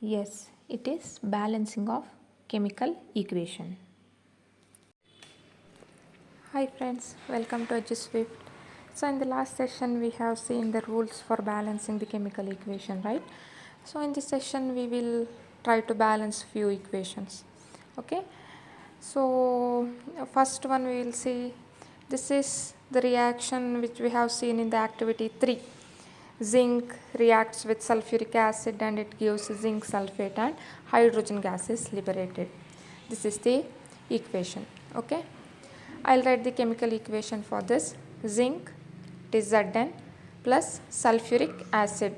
Yes, it is balancing of chemical equation. Hi friends, welcome to EduSwift. So in the last session we have seen the rules for balancing the chemical equation, right? So in this session we will try to balance few equations. Okay? So first one we will see, this is the reaction which we have seen in the activity 3. Zinc reacts with sulfuric acid and it gives zinc sulfate and hydrogen gas is liberated. This is the equation. Okay, I'll write the chemical equation for this. Zinc, it is Zn, plus sulfuric acid,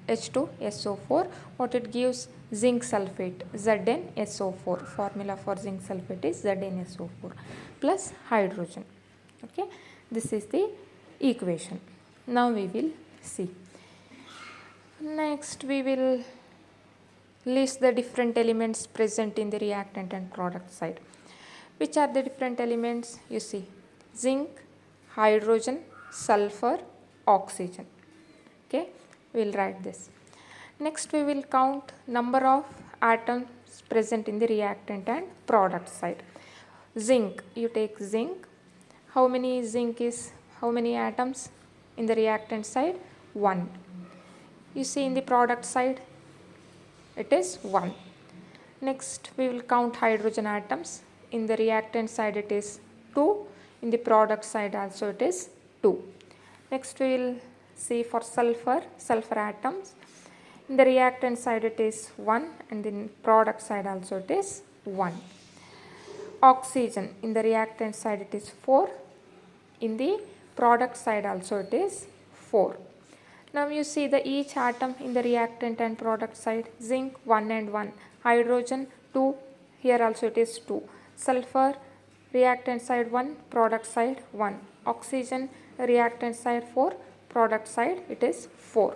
H2SO4. What it gives? Zinc sulfate, ZnSO4. Formula for zinc sulfate is ZnSO4 plus hydrogen. Okay, this is the equation. Now we will see. Next we will list the different elements present in the reactant and product side. Which are the different elements? You see, zinc, hydrogen, sulfur, oxygen. Okay, we will write this. Next we will count number of atoms present in the reactant and product side. Zinc, you take zinc. How many atoms in the reactant side? 1. You see in the product side it is 1. Next we will count hydrogen atoms. In the reactant side it is 2. In the product side also it is 2. Next we will see for sulfur atoms. In the reactant side it is 1 and in product side also it is 1. Oxygen, in the reactant side it is 4. In the product side also it is 4. Now you see the each atom in the reactant and product side. Zinc 1 and 1, hydrogen 2, here also it is 2. Sulfur reactant side 1, product side 1. Oxygen reactant side 4, product side it is 4.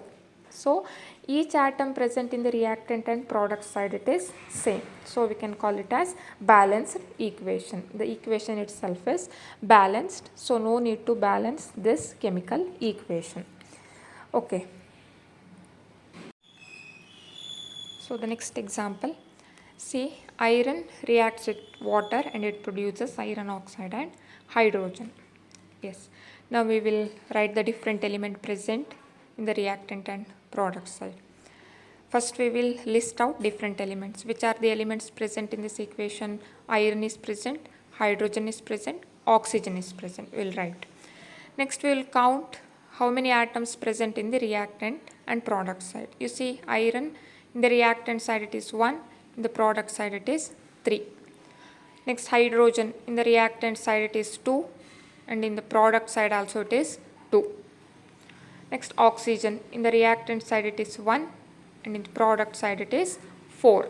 So each atom present in the reactant and product side it is same. So we can call it as balanced equation. The equation itself is balanced, so no need to balance this chemical equation. Okay. So the next example, see, iron reacts with water and it produces iron oxide and hydrogen. Yes. Now we will write the different element present in the reactant and product side. First we will list out different elements. Which are the elements present in this equation? Iron is present, hydrogen is present, oxygen is present. We will write. Next we will count how many atoms present in the reactant and product side. You see, iron in the reactant side it is 1, in the product side it is 3. Next, hydrogen in the reactant side it is 2 and in the product side also it is 2. Next, oxygen in the reactant side it is 1 and in the product side it is 4.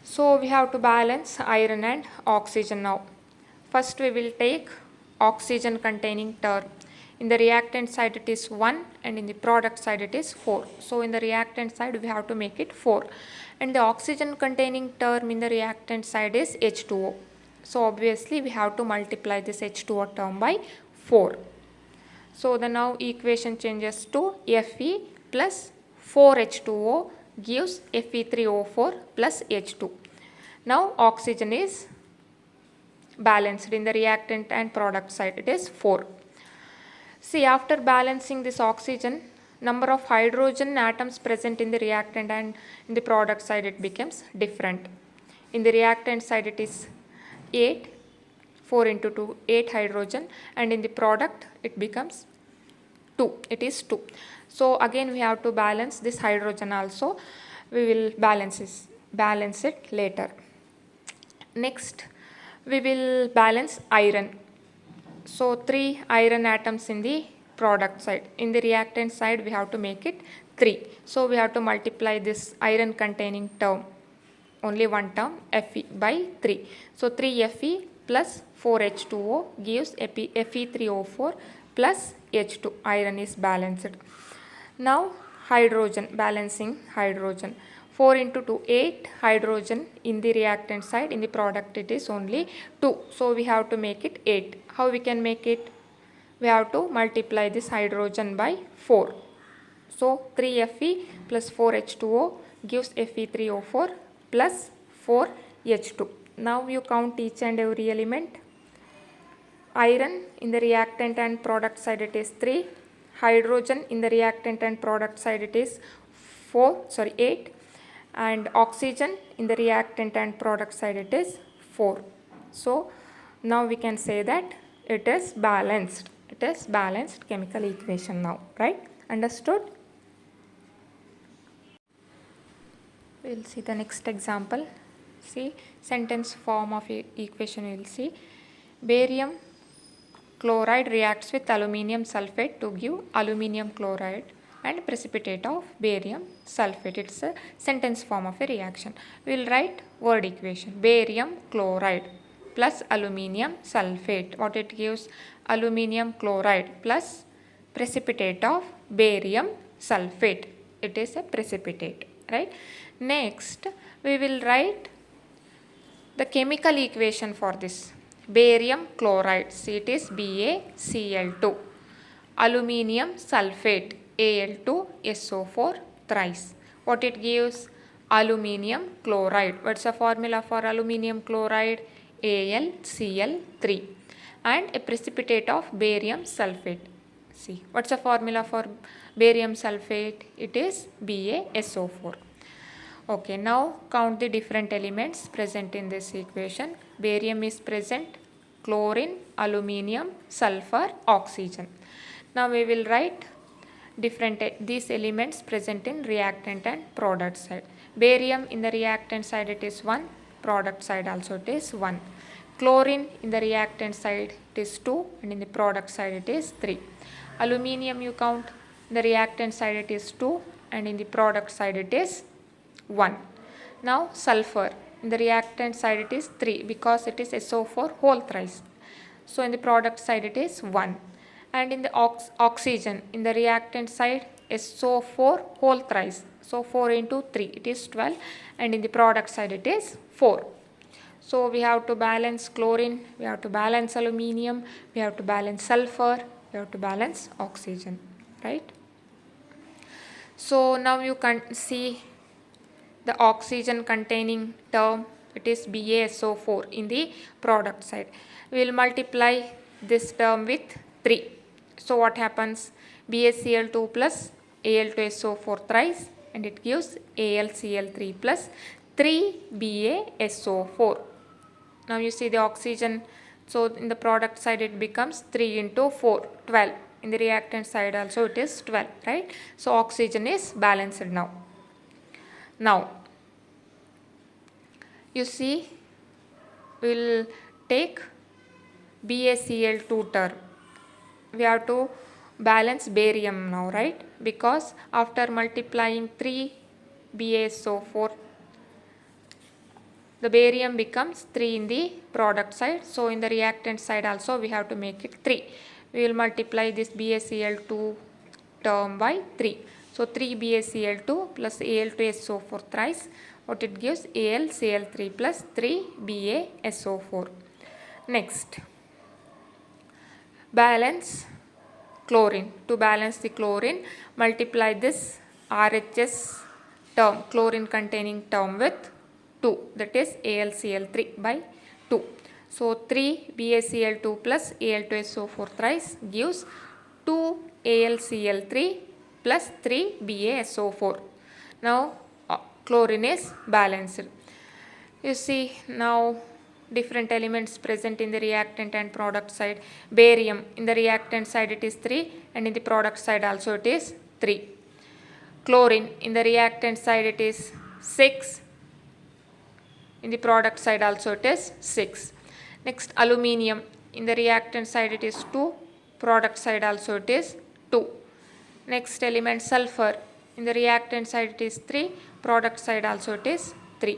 So we have to balance iron and oxygen now. First we will take oxygen containing term. In the reactant side it is 1 and in the product side it is 4. So in the reactant side we have to make it 4. And the oxygen containing term in the reactant side is H2O. So obviously we have to multiply this H2O term by 4. So the now equation changes to Fe plus 4H2O gives Fe3O4 plus H2. Now oxygen is balanced in the reactant and product side, it is 4. See, after balancing this oxygen, number of hydrogen atoms present in the reactant and in the product side it becomes different. In the reactant side it is 8, 4 into 2, 8 hydrogen, and in the product it becomes 2, it is 2. So again we have to balance this hydrogen also. We will balance it later. Next we will balance iron. So 3 iron atoms in the product side. In the reactant side we have to make it 3. So we have to multiply this iron containing term, only one term, Fe, by 3. So 3Fe plus 4H2O gives Fe3O4 plus H2. Iron is balanced. Now hydrogen, balancing hydrogen. 4 into 2, 8 hydrogen in the reactant side. In the product it is only 2. So we have to make it 8. How we can make it? We have to multiply this hydrogen by 4. So 3Fe plus 4H2O gives Fe3O4 plus 4H2. Now you count each and every element. Iron in the reactant and product side it is 3. Hydrogen in the reactant and product side it is 8. And oxygen in the reactant and product side it is 4. So now we can say that it is balanced. It is balanced chemical equation now, right? Understood? We will see the next example. See, sentence form of equation we will see. Barium chloride reacts with aluminium sulfate to give aluminium chloride and precipitate of barium sulfate. It's a sentence form of a reaction. We will write word equation. Barium chloride plus aluminium sulfate. What it gives? Aluminium chloride plus precipitate of barium sulfate. It is a precipitate, right? Next, we will write the chemical equation for this. Barium chloride, see it is BaCl2. Aluminium sulfate, Al2SO4 thrice. What it gives? Aluminium chloride. What's the formula for aluminium chloride? AlCl3. And a precipitate of barium sulfate. See, what's the formula for barium sulfate? It is BaSO4. Okay, now count the different elements present in this equation. Barium is present, chlorine, aluminium, sulfur, oxygen. Now we will write these elements present in reactant and product side. Barium in the reactant side it is 1, product side also it is 1. Chlorine in the reactant side it is 2 and in the product side it is 3. Aluminium you count, in the reactant side it is 2 and in the product side it is 1. Now sulfur in the reactant side it is 3 because it is SO4 whole thrice. So in the product side it is 1. And in the oxygen in the reactant side SO4 whole thrice. So 4 into 3 it is 12 and in the product side it is 4. So we have to balance chlorine, we have to balance aluminium, we have to balance sulfur, we have to balance oxygen, right? So now you can see the oxygen containing term, it is BaSO4 in the product side. We will multiply this term with 3. So what happens? BaCl2 plus Al2SO4 thrice and it gives AlCl3 plus 3BaSO4. Now you see the oxygen, so in the product side it becomes 3 into 4, 12. In the reactant side also it is 12, right? So oxygen is balanced now. Now, you see, we will take BaCl2 term. We have to balance barium now, right? Because after multiplying 3 BaSO4, the barium becomes 3 in the product side. So in the reactant side also we have to make it 3. We will multiply this BaCl2 term by 3. So 3 BaCl2 plus Al2SO4 thrice. What it gives? AlCl3 plus 3 BaSO4. Next, balance chlorine. To balance the chlorine, multiply this RHS term, chlorine containing term, with 2. That is AlCl3 by 2. So 3 BaCl2 plus Al2SO4 thrice gives 2 AlCl3 plus 3 BaSO4. Now chlorine is balanced. You see now different elements present in the reactant and product side. Barium in the reactant side it is 3 and in the product side also it is 3. Chlorine in the reactant side it is 6. In the product side also it is 6. Next, aluminium in the reactant side it is 2. Product side also it is 2. Next element, sulfur in the reactant side it is 3. Product side also it is 3.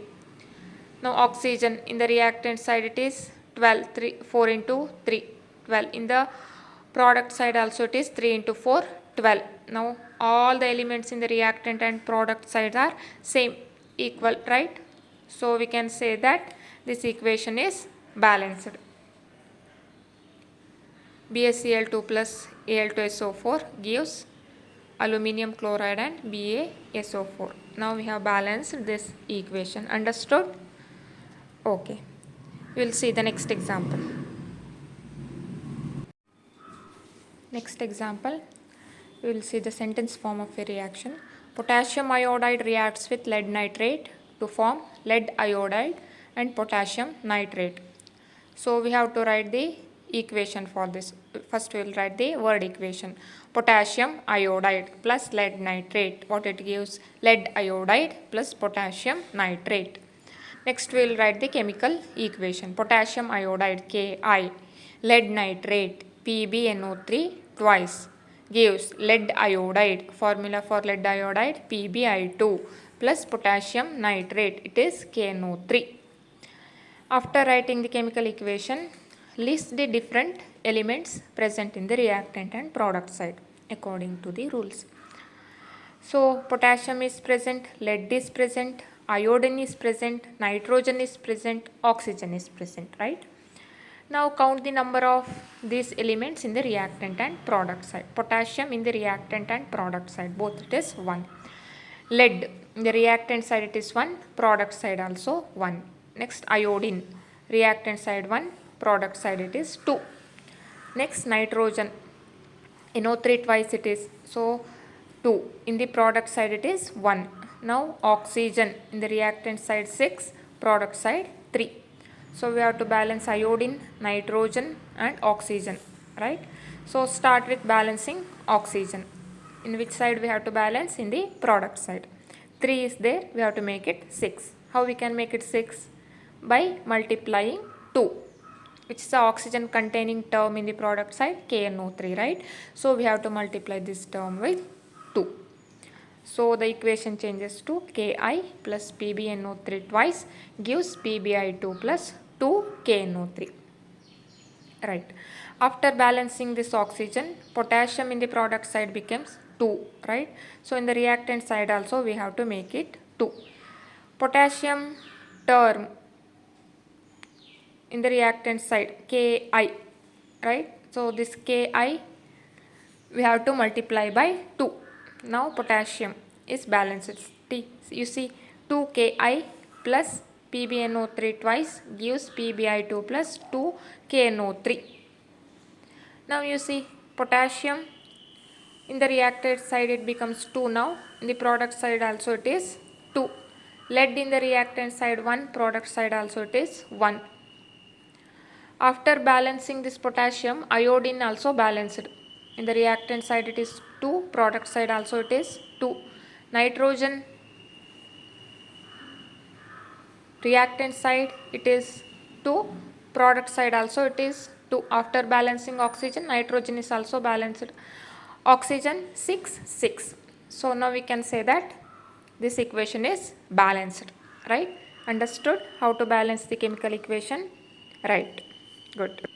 Now oxygen in the reactant side it is 12, 4 into 3, 12. In the product side also it is 3 into 4, 12. Now all the elements in the reactant and product side are same, equal, right? So we can say that this equation is balanced. BaCl2 plus Al2SO4 gives aluminum chloride and BaSO4. Now we have balanced this equation. Understood? Okay. We will see the next example. Next example, we will see the sentence form of a reaction. Potassium iodide reacts with lead nitrate to form lead iodide and potassium nitrate. So we have to write the equation for this. First we will write the word equation. Potassium iodide plus lead nitrate. What it gives? Lead iodide plus potassium nitrate. Next we will write the chemical equation. Potassium iodide Ki, lead nitrate PbNO3 twice gives lead iodide. Formula for lead iodide PbI2 plus potassium nitrate, it is KNO3. After writing the chemical equation, list the different elements present in the reactant and product side according to the rules. So potassium is present, lead is present, iodine is present, nitrogen is present, oxygen is present, right? Now count the number of these elements in the reactant and product side. Potassium in the reactant and product side, both it is 1. Lead in the reactant side it is 1, product side also 1. Next iodine, reactant side 1, product side it is 2. Next nitrogen, NO3 twice it is, so 2. In the product side it is 1. Now oxygen in the reactant side 6, product side 3. So we have to balance iodine, nitrogen and oxygen, right? So start with balancing oxygen. In which side we have to balance? In the product side. 3 is there, we have to make it 6. How we can make it 6? By multiplying 2, which is the oxygen containing term in the product side, KNO3, right? So we have to multiply this term with 2. So the equation changes to Ki plus PbNO3 twice gives PbI2 plus 2 KNO3. Right. After balancing this oxygen, potassium in the product side becomes 2, right? So in the reactant side also we have to make it 2. Potassium term in the reactant side Ki, right? So this Ki we have to multiply by 2. Now potassium is balanced. You see 2 Ki plus PbNO3 twice gives PbI2 plus 2 KNO3. Now you see potassium in the reactant side it becomes 2 now. In the product side also it is 2. Lead in the reactant side 1, product side also it is 1. After balancing this potassium, iodine also balanced. In the reactant side it is 2, product side also it is 2. Nitrogen, reactant side it is 2, product side also it is 2. After balancing oxygen, nitrogen is also balanced. Oxygen 6, 6. So now we can say that this equation is balanced, right? Understood how to balance the chemical equation? Right. Good.